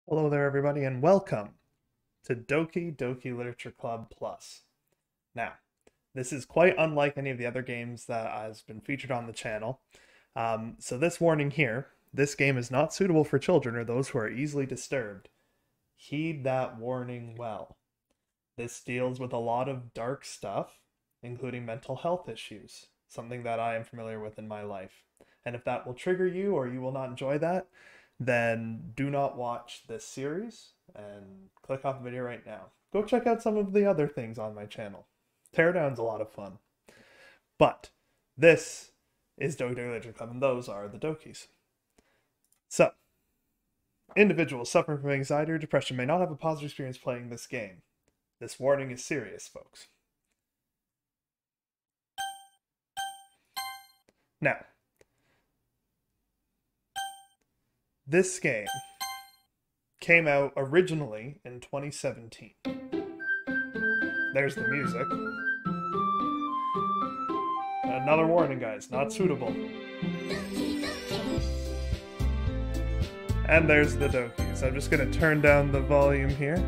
Hello there, everybody, and welcome to Doki Doki Literature Club Plus. Now, this is quite unlike any of the other games that has been featured on the channel. So this warning here, this game is not suitable for children or those who are easily disturbed. Heed that warning well. This deals with a lot of dark stuff, including mental health issues, something that I am familiar with in my life. And if that will trigger you or you will not enjoy that, then do not watch this series and click off the video right now. Go check out some of the other things on my channel. Teardown's a lot of fun. But this is Doki Doki Literature Club, and those are the Dokis. So, individuals suffering from anxiety or depression may not have a positive experience playing this game. This warning is serious, folks. Now, this game came out originally in 2017. There's the music. Another warning, guys, not suitable. And there's the Dokis. I'm just going to turn down the volume here.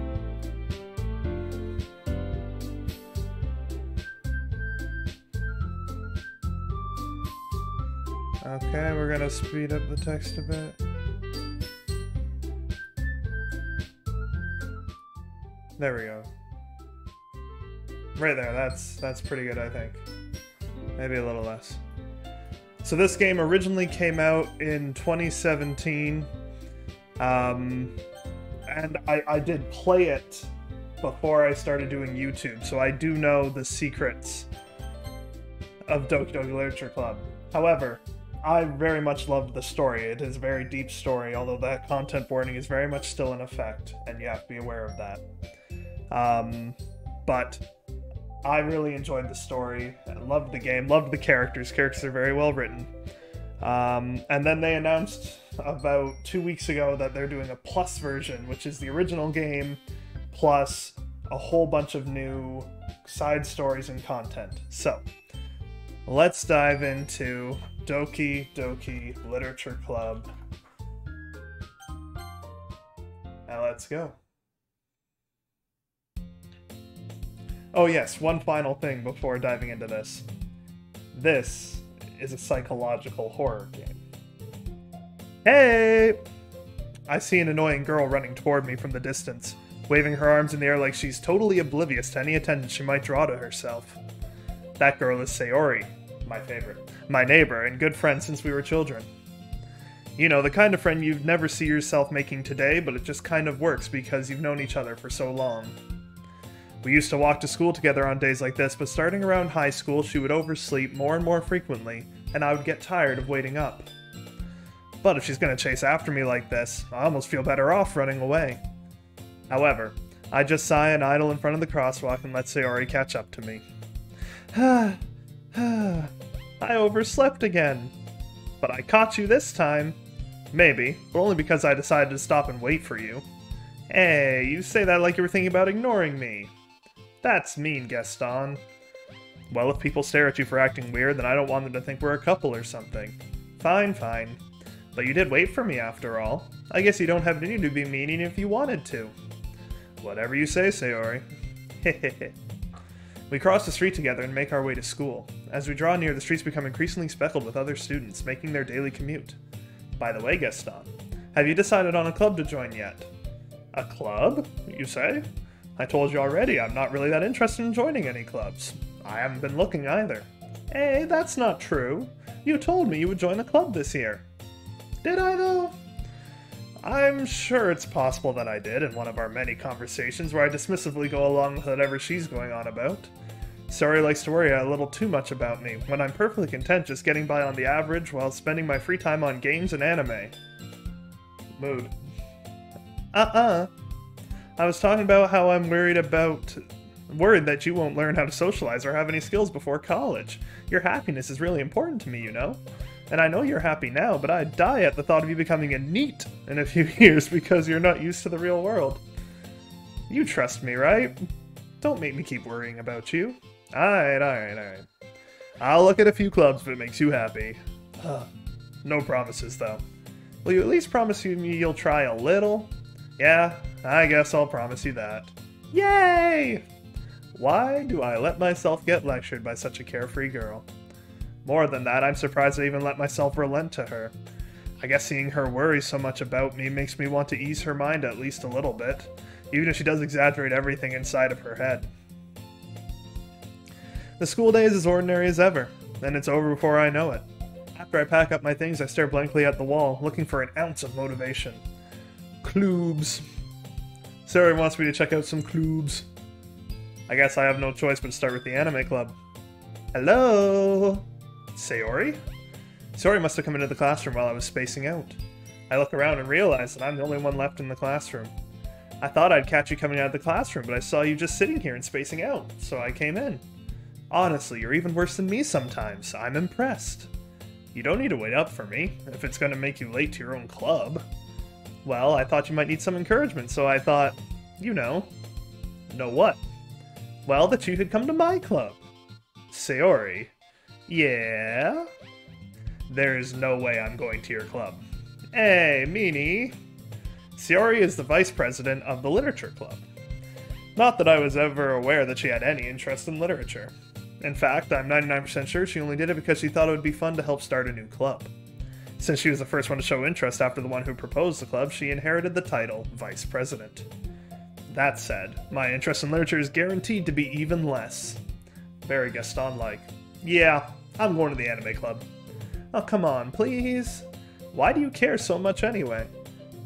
Okay, we're going to speed up the text a bit. There we go. Right there, that's pretty good, I think. Maybe a little less. So this game originally came out in 2017. And I did play it before I started doing YouTube, so I do know the secrets of Doki Doki Literature Club. However, I very much loved the story. It is a very deep story, although that content warning is very much still in effect, and you have to be aware of that. But I really enjoyed the story. I loved the game, loved the characters. Characters are very well written. And then they announced about 2 weeks ago that they're doing a plus version, which is the original game plus a whole bunch of new side stories and content. So, let's dive into Doki Doki Literature Club. Now let's go. Oh yes, one final thing before diving into this. This is a psychological horror game. Hey! I see an annoying girl running toward me from the distance, waving her arms in the air like she's totally oblivious to any attention she might draw to herself. That girl is Sayori, my favorite, my neighbor and good friend since we were children. You know, the kind of friend you'd never see yourself making today, but it just kind of works because you've known each other for so long. We used to walk to school together on days like this, but starting around high school, she would oversleep more and more frequently, and I would get tired of waiting up. But if she's gonna chase after me like this, I almost feel better off running away. However, I just sigh and idle in front of the crosswalk and let Sayori catch up to me. I overslept again. But I caught you this time. Maybe, but only because I decided to stop and wait for you. Hey, you say that like you were thinking about ignoring me. That's mean, Gaston. Well, if people stare at you for acting weird, then I don't want them to think we're a couple or something. Fine, fine. But you did wait for me after all. I guess you don't have any to be mean even if you wanted to. Whatever you say, Sayori. Hehehe. We cross the street together and make our way to school. As we draw near, the streets become increasingly speckled with other students, making their daily commute. By the way, Gaston, have you decided on a club to join yet? A club, you say? I told you already, I'm not really that interested in joining any clubs. I haven't been looking either. Hey, that's not true. You told me you would join a club this year. Did I, though? I'm sure it's possible that I did in one of our many conversations where I dismissively go along with whatever she's going on about. Sayori likes to worry a little too much about me, when I'm perfectly content just getting by on the average while spending my free time on games and anime. Mood. I was talking about how I'm worried that you won't learn how to socialize or have any skills before college. Your happiness is really important to me, you know? And I know you're happy now, but I'd die at the thought of you becoming a NEET in a few years because you're not used to the real world. You trust me, right? Don't make me keep worrying about you. Alright. I'll look at a few clubs if it makes you happy. No promises, though. Will you at least promise me you'll try a little? Yeah, I guess I'll promise you that. Yay! Why do I let myself get lectured by such a carefree girl? More than that, I'm surprised I even let myself relent to her. I guess seeing her worry so much about me makes me want to ease her mind at least a little bit, even if she does exaggerate everything inside of her head. The school day is as ordinary as ever, and it's over before I know it. After I pack up my things, I stare blankly at the wall, looking for an ounce of motivation. Clubs. Sayori wants me to check out some clubs. I guess I have no choice but to start with the anime club. Hello? Sayori? Sayori must have come into the classroom while I was spacing out. I look around and realize that I'm the only one left in the classroom. I thought I'd catch you coming out of the classroom, but I saw you just sitting here and spacing out, so I came in. Honestly, you're even worse than me sometimes. I'm impressed. You don't need to wait up for me, if it's going to make you late to your own club. Well, I thought you might need some encouragement, so I thought, you know. Know what? Well, that you could come to my club. Sayori. Yeah? There is no way I'm going to your club. Hey, meanie. Sayori is the vice president of the literature club. Not that I was ever aware that she had any interest in literature. In fact, I'm 99% sure she only did it because she thought it would be fun to help start a new club. Since she was the first one to show interest after the one who proposed the club, she inherited the title vice president. That said, my interest in literature is guaranteed to be even less. Very Gaston-like. Yeah, I'm going to the anime club. Oh, come on, please. Why do you care so much anyway?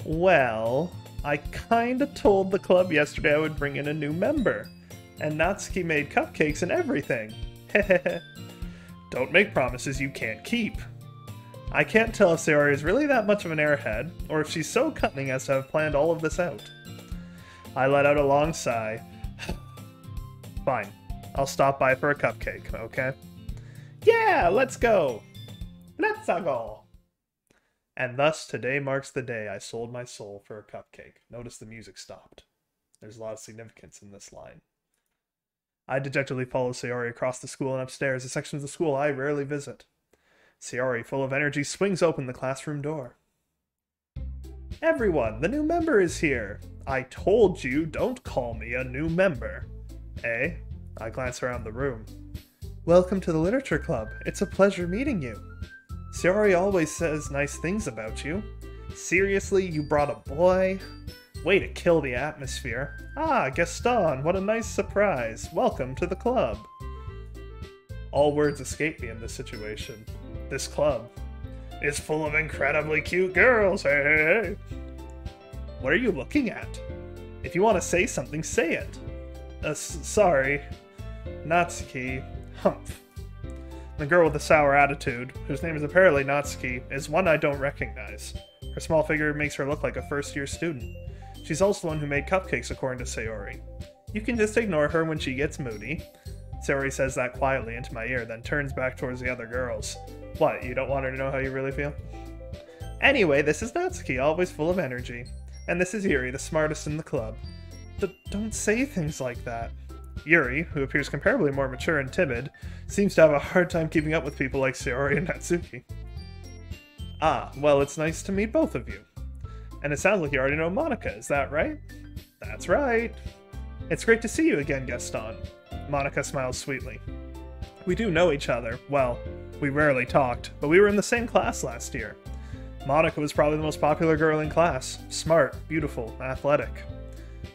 Well, I kinda told the club yesterday I would bring in a new member. And Natsuki made cupcakes and everything. Hehehe. Don't make promises you can't keep. I can't tell if Sayori is really that much of an airhead, or if she's so cunning as to have planned all of this out. I let out a long sigh. Fine. I'll stop by for a cupcake, okay? Yeah, let's go! Let's go! And thus, today marks the day I sold my soul for a cupcake. Notice the music stopped. There's a lot of significance in this line. I dejectedly follow Sayori across the school and upstairs, a section of the school I rarely visit. Sayori, full of energy, swings open the classroom door. Everyone, the new member is here! I told you, don't call me a new member. Eh? I glance around the room. Welcome to the Literature Club. It's a pleasure meeting you. Sayori always says nice things about you. Seriously, you brought a boy? Way to kill the atmosphere. Ah, Gaston, what a nice surprise. Welcome to the club. All words escape me in this situation. This club is full of incredibly cute girls. Hey, hey, hey. What are you looking at? If you want to say something, say it. Sorry. Natsuki. Humph. The girl with the sour attitude, whose name is apparently Natsuki, is one I don't recognize. Her small figure makes her look like a first-year student. She's also the one who made cupcakes, according to Sayori. You can just ignore her when she gets moody. Sayori says that quietly into my ear, then turns back towards the other girls. What, you don't want her to know how you really feel? Anyway, this is Natsuki, always full of energy. And this is Yuri, the smartest in the club. Don't say things like that. Yuri, who appears comparably more mature and timid, seems to have a hard time keeping up with people like Sayori and Natsuki. Ah, well, it's nice to meet both of you. And it sounds like you already know Monika, is that right? That's right. It's great to see you again, Gaston. Monika smiles sweetly. We do know each other. Well, we rarely talked, but we were in the same class last year. Monika was probably the most popular girl in class. Smart, beautiful, athletic.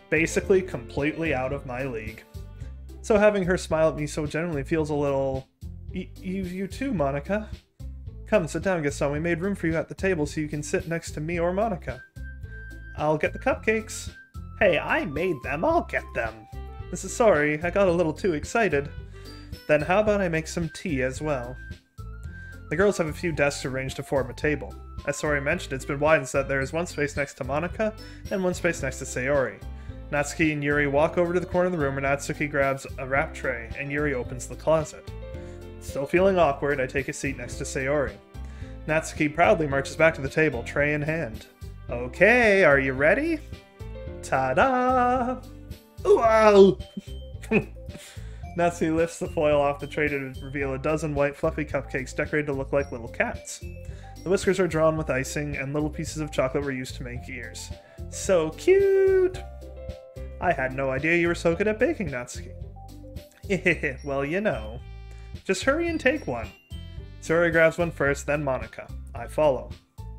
Basically, completely out of my league. So having her smile at me so genuinely feels a little... You too, Monika. Come, sit down, Gaston. We made room for you at the table so you can sit next to me or Monika. I'll get the cupcakes. Hey, I made them. I'll get them. Sorry, I got a little too excited. Then how about I make some tea as well? The girls have a few desks arranged to form a table. As Sayori mentioned, it's been widened so that there is one space next to Monika and one space next to Sayori. Natsuki and Yuri walk over to the corner of the room where Natsuki grabs a wrap tray and Yuri opens the closet. Still feeling awkward, I take a seat next to Sayori. Natsuki proudly marches back to the table, tray in hand. Okay, are you ready? Ta-da! Wow! Natsuki lifts the foil off the tray to reveal a dozen white fluffy cupcakes decorated to look like little cats. The whiskers are drawn with icing, and little pieces of chocolate were used to make ears. So cute! I had no idea you were so good at baking, Natsuki. Well, you know. Just hurry and take one. Sayori grabs one first, then Monica. I follow.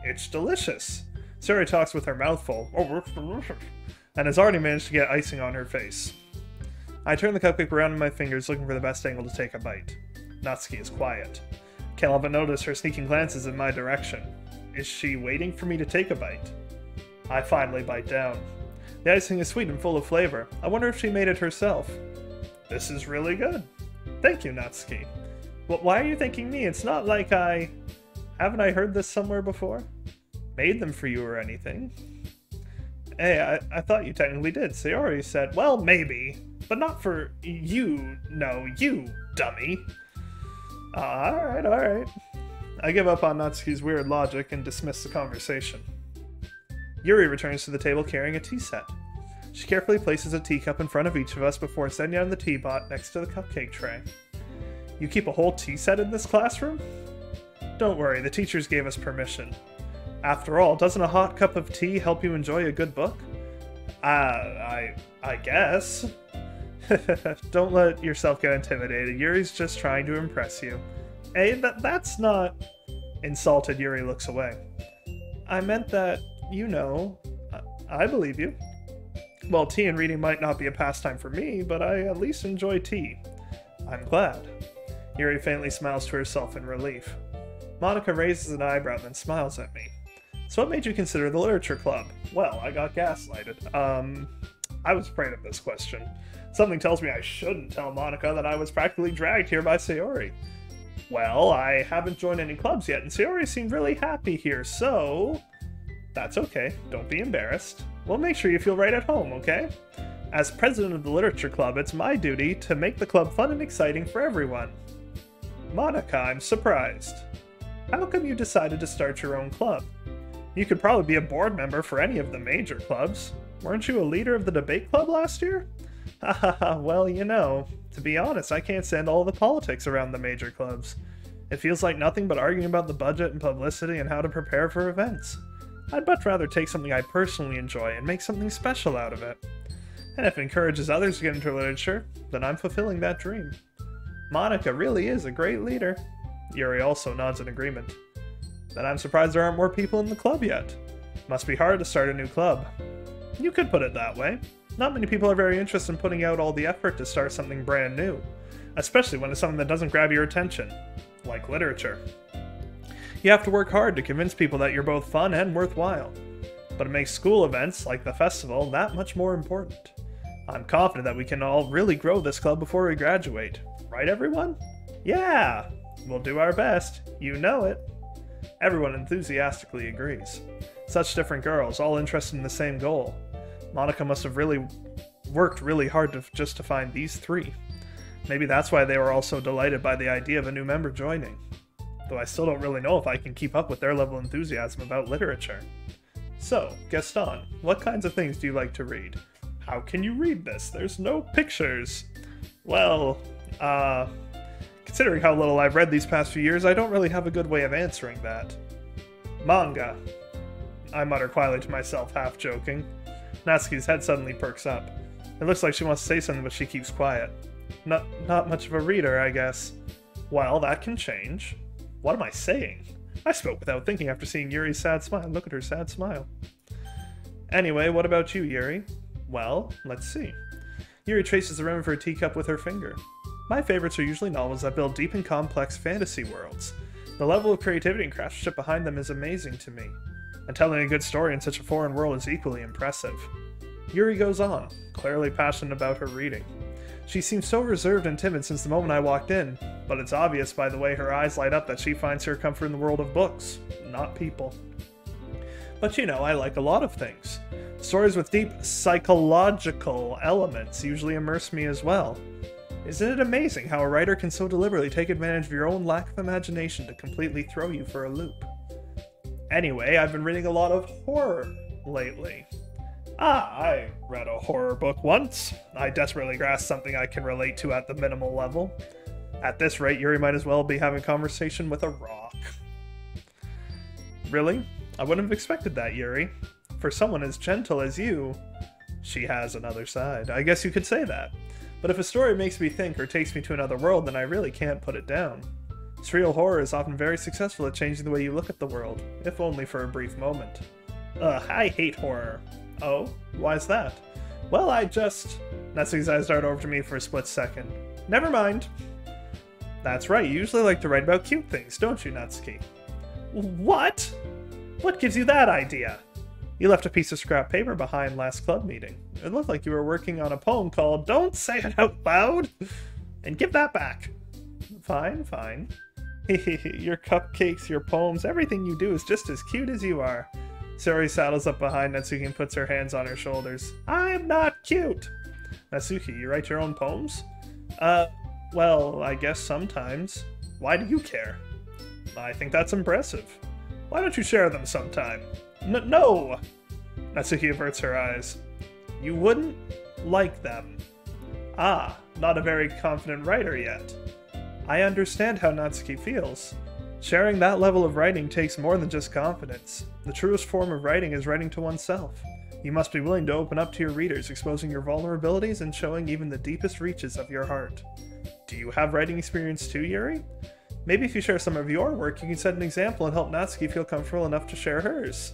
It's delicious. Sayori talks with her mouth full, and has already managed to get icing on her face. I turn the cupcake around in my fingers, looking for the best angle to take a bite. Natsuki is quiet. Can't help but notice her sneaking glances in my direction. Is she waiting for me to take a bite? I finally bite down. The icing is sweet and full of flavor. I wonder if she made it herself. This is really good. Thank you, Natsuki. Well, why are you thanking me? It's not like I... Haven't I heard this somewhere before? Made them for you or anything? Hey, I thought you technically did. Sayori said, well, maybe. But not for you. No, you, dummy. Alright. I give up on Natsuki's weird logic and dismiss the conversation. Yuri returns to the table carrying a tea set. She carefully places a teacup in front of each of us before setting down the teapot next to the cupcake tray. You keep a whole tea set in this classroom? Don't worry, the teachers gave us permission. After all, doesn't a hot cup of tea help you enjoy a good book? I guess. Don't let yourself get intimidated. Yuri's just trying to impress you. Hey, that's not... Insulted, Yuri looks away. I meant that, you know, I believe you. Well, tea and reading might not be a pastime for me, but I at least enjoy tea. I'm glad. Yuri faintly smiles to herself in relief. Monica raises an eyebrow and then smiles at me. So what made you consider the literature club? Well, I got gaslighted. I was afraid of this question. Something tells me I shouldn't tell Monica that I was practically dragged here by Sayori. Well, I haven't joined any clubs yet, and Sayori seemed really happy here, so... That's okay. Don't be embarrassed. We'll make sure you feel right at home, okay? As president of the literature club, it's my duty to make the club fun and exciting for everyone. Monica, I'm surprised. How come you decided to start your own club? You could probably be a board member for any of the major clubs. Weren't you a leader of the debate club last year? Hahaha, well, you know, to be honest, I can't stand all the politics around the major clubs. It feels like nothing but arguing about the budget and publicity and how to prepare for events. I'd much rather take something I personally enjoy and make something special out of it. And if it encourages others to get into literature, then I'm fulfilling that dream. Monica really is a great leader. Yuri also nods in agreement. Then I'm surprised there aren't more people in the club yet. Must be hard to start a new club. You could put it that way. Not many people are very interested in putting out all the effort to start something brand new, especially when it's something that doesn't grab your attention, like literature. You have to work hard to convince people that you're both fun and worthwhile, but it makes school events, like the festival, that much more important. I'm confident that we can all really grow this club before we graduate. Right, everyone? Yeah! We'll do our best. You know it. Everyone enthusiastically agrees. Such different girls, all interested in the same goal. Monica must have really worked really hard just to find these three. Maybe that's why they were all so delighted by the idea of a new member joining. Though I still don't really know if I can keep up with their level of enthusiasm about literature. So, Gaston, what kinds of things do you like to read? How can you read this? There's no pictures. Well, considering how little I've read these past few years, I don't really have a good way of answering that. Manga. I mutter quietly to myself, half joking. Natsuki's head suddenly perks up. It looks like she wants to say something, but she keeps quiet. Not much of a reader, I guess. Well, that can change. What am I saying? I spoke without thinking after seeing Yuri's sad smile. Look at her sad smile. Anyway, what about you, Yuri? Well, let's see. Yuri traces the rim of her teacup with her finger. My favorites are usually novels that build deep and complex fantasy worlds. The level of creativity and craftsmanship behind them is amazing to me. And telling a good story in such a foreign world is equally impressive. Yuri goes on, clearly passionate about her reading. She seems so reserved and timid since the moment I walked in, but it's obvious by the way her eyes light up that she finds her comfort in the world of books, not people. But you know, I like a lot of things. Stories with deep psychological elements usually immerse me as well. Isn't it amazing how a writer can so deliberately take advantage of your own lack of imagination to completely throw you for a loop? Anyway, I've been reading a lot of horror lately. I read a horror book once. I desperately grasped something I can relate to at the minimal level. At this rate, Yuri might as well be having a conversation with a rock. Really? I wouldn't have expected that, Yuri. For someone as gentle as you, she has another side. I guess you could say that. But if a story makes me think or takes me to another world, then I really can't put it down. Surreal horror is often very successful at changing the way you look at the world, if only for a brief moment. Ugh, I hate horror. Oh? Why's that? Well, Natsuki's eyes dart over to me for a split second. Never mind. That's right, you usually like to write about cute things, don't you, Natsuki? What? What gives you that idea? You left a piece of scrap paper behind last club meeting. It looked like you were working on a poem called Don't Say It Out Loud! And give that back. Fine, fine. Your cupcakes, your poems, everything you do is just as cute as you are. Sayori saddles up behind Natsuki and puts her hands on her shoulders. I'm not cute! Natsuki, you write your own poems? Well, I guess sometimes. Why do you care? I think that's impressive. Why don't you share them sometime? No! Natsuki averts her eyes. You wouldn't like them. Ah, not a very confident writer yet. I understand how Natsuki feels. Sharing that level of writing takes more than just confidence. The truest form of writing is writing to oneself. You must be willing to open up to your readers, exposing your vulnerabilities and showing even the deepest reaches of your heart. Do you have writing experience too, Yuri? Maybe if you share some of your work, you can set an example and help Natsuki feel comfortable enough to share hers.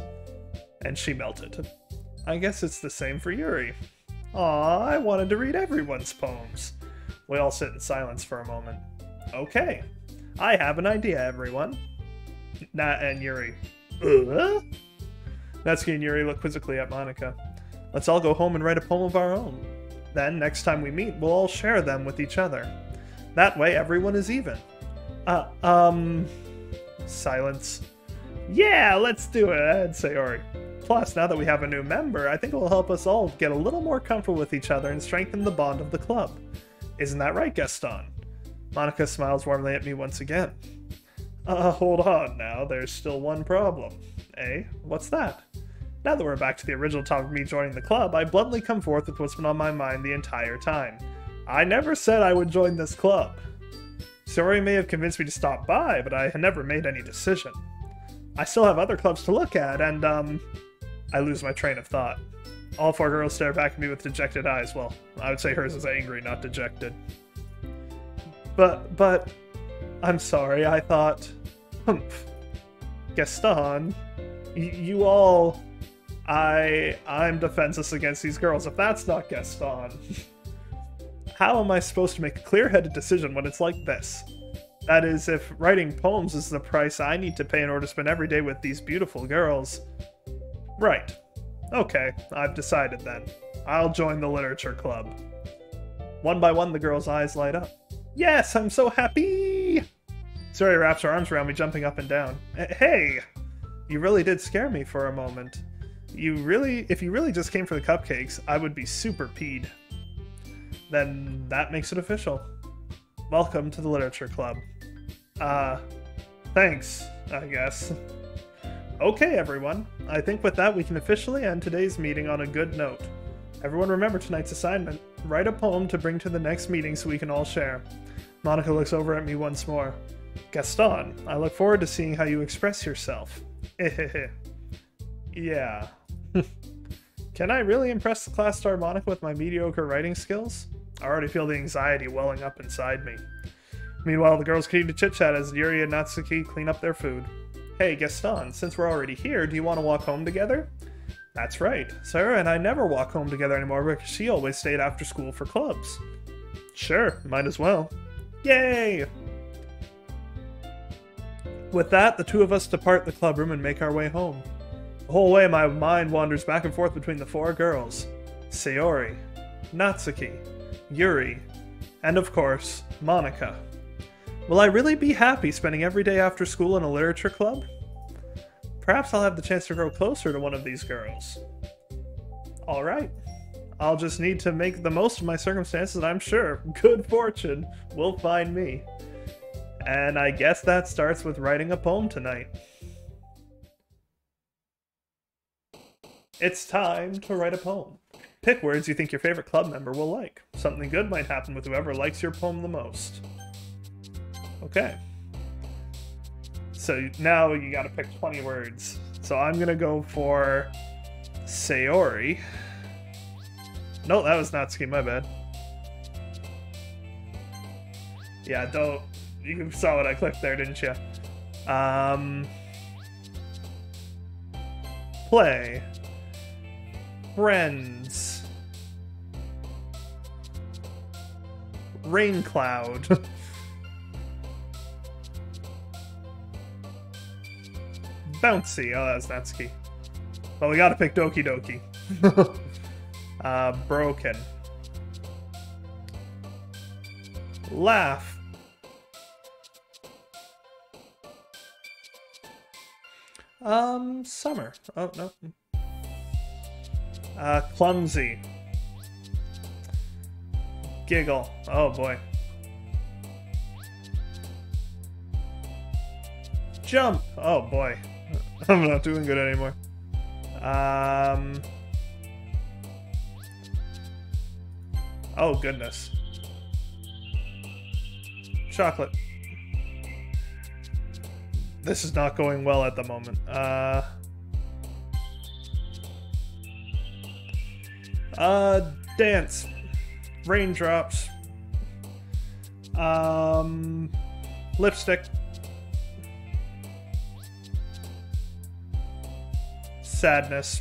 And she melted. I guess it's the same for Yuri. Aw, I wanted to read everyone's poems. We all sit in silence for a moment. Okay, I have an idea, everyone. Nat and Yuri. Natsuki and Yuri look quizzically at Monika. Let's all go home and write a poem of our own. Then, next time we meet, we'll all share them with each other. That way, everyone is even. Silence. Yeah, let's do it, I'd Sayori. Plus, now that we have a new member, I think it will help us all get a little more comfortable with each other and strengthen the bond of the club. Isn't that right, Gaston? Monika smiles warmly at me once again. Hold on now, there's still one problem. Eh? What's that? Now that we're back to the original topic of me joining the club, I bluntly come forth with what's been on my mind the entire time. I never said I would join this club. Sayori may have convinced me to stop by, but I had never made any decision. I still have other clubs to look at, and, I lose my train of thought. All four girls stare back at me with dejected eyes. Well, I would say hers is angry, not dejected. But, I'm sorry, I thought... Humph. Gaston, you all... I'm defenseless against these girls, if that's not Gaston. How am I supposed to make a clear-headed decision when it's like this? That is, if writing poems is the price I need to pay in order to spend every day with these beautiful girls. Right. Okay, I've decided then. I'll join the literature club. One by one, the girls' eyes light up. Yes, I'm so happy! Sayori wraps her arms around me, jumping up and down. Hey! You really did scare me for a moment. If you really just came for the cupcakes, I would be super peed. Then that makes it official. Welcome to the literature club. Thanks, I guess. Okay, everyone. I think with that we can officially end today's meeting on a good note. Everyone remember tonight's assignment. Write a poem to bring to the next meeting so we can all share. Monika looks over at me once more. Gaston, I look forward to seeing how you express yourself. Yeah. Can I really impress the class star Monika with my mediocre writing skills? I already feel the anxiety welling up inside me. Meanwhile, the girls continue to chit-chat as Yuri and Natsuki clean up their food. Hey, Gaston, since we're already here, do you want to walk home together? That's right. Sarah and I never walk home together anymore because she always stayed after school for clubs. Sure, might as well. Yay! With that, the two of us depart the club room and make our way home. The whole way, my mind wanders back and forth between the four girls. Sayori, Natsuki, Yuri, and of course, Monika. Will I really be happy spending every day after school in a literature club? Perhaps I'll have the chance to grow closer to one of these girls. Alright. I'll just need to make the most of my circumstances, and I'm sure good fortune will find me. And I guess that starts with writing a poem tonight. It's time to write a poem. Pick words you think your favorite club member will like. Something good might happen with whoever likes your poem the most. Okay. So now you gotta pick 20 words. So I'm gonna go for Sayori. No, that was Natsuki, my bad. Yeah, don't... You saw what I clicked there, didn't you? Play. Friends. Rain cloud. Bouncy. Oh, that's Natsuki. Well, we gotta pick Doki Doki. Broken. Laugh. Summer. Oh, no. Clumsy. Giggle. Oh, boy. Jump. Oh, boy. I'm not doing good anymore. Oh, goodness. Chocolate. This is not going well at the moment. Dance. Raindrops. Lipstick. Sadness.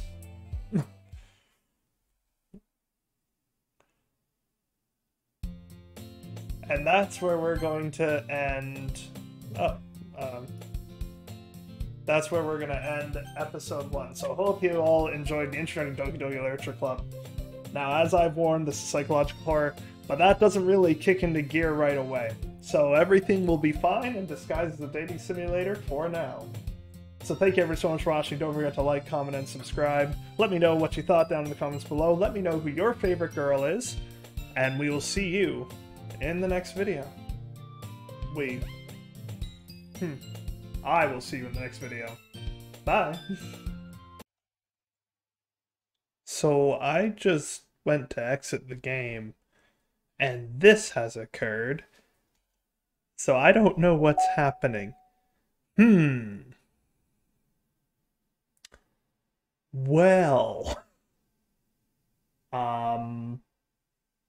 And that's where we're going to end. Oh, that's where we're going to end episode 1. So I hope you all enjoyed the Introducing Doki Doki Literature Club. Now, as I've warned, this is psychological horror, but that doesn't really kick into gear right away. So everything will be fine and disguised as a dating simulator for now. So thank you ever so much for watching. Don't forget to like, comment, and subscribe. Let me know what you thought down in the comments below. Let me know who your favorite girl is. And we will see you in the next video. I will see you in the next video. Bye. So I just went to exit the game, and this has occurred. So I don't know what's happening. Well.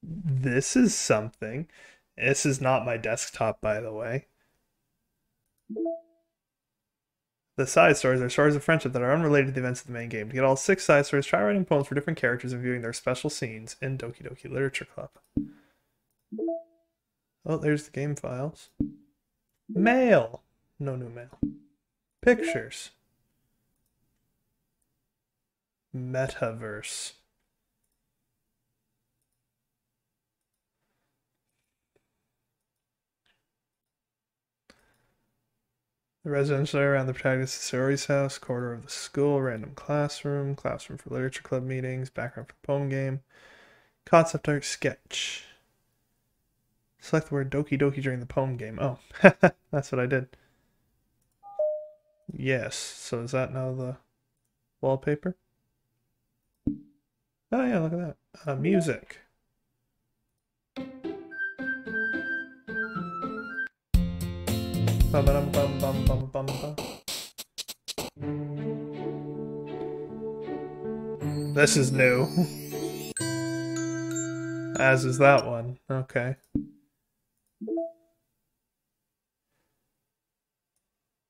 This is something. This is not my desktop, by the way. The side stories are stories of friendship that are unrelated to the events of the main game. To get all 6 side stories, try writing poems for different characters and viewing their special scenes in Doki Doki Literature Club. Oh, there's the game files. Mail! No new mail. Pictures. Metaverse. The residential area around the protagonist Sayori's house, corridor of the school, random classroom, classroom for literature club meetings, background for the poem game, concept art sketch. Select the word Doki Doki during the poem game. Oh, that's what I did. Yes, so is that now the wallpaper? Oh yeah, look at that. Music. This is new. As is that one. Okay.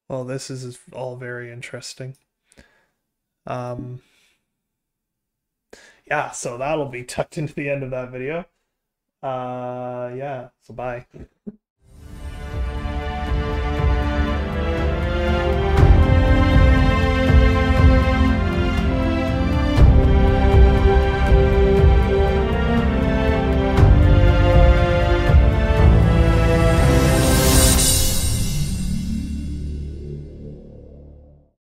Well, this is all very interesting. Yeah, so that'll be tucked into the end of that video. Yeah, so bye.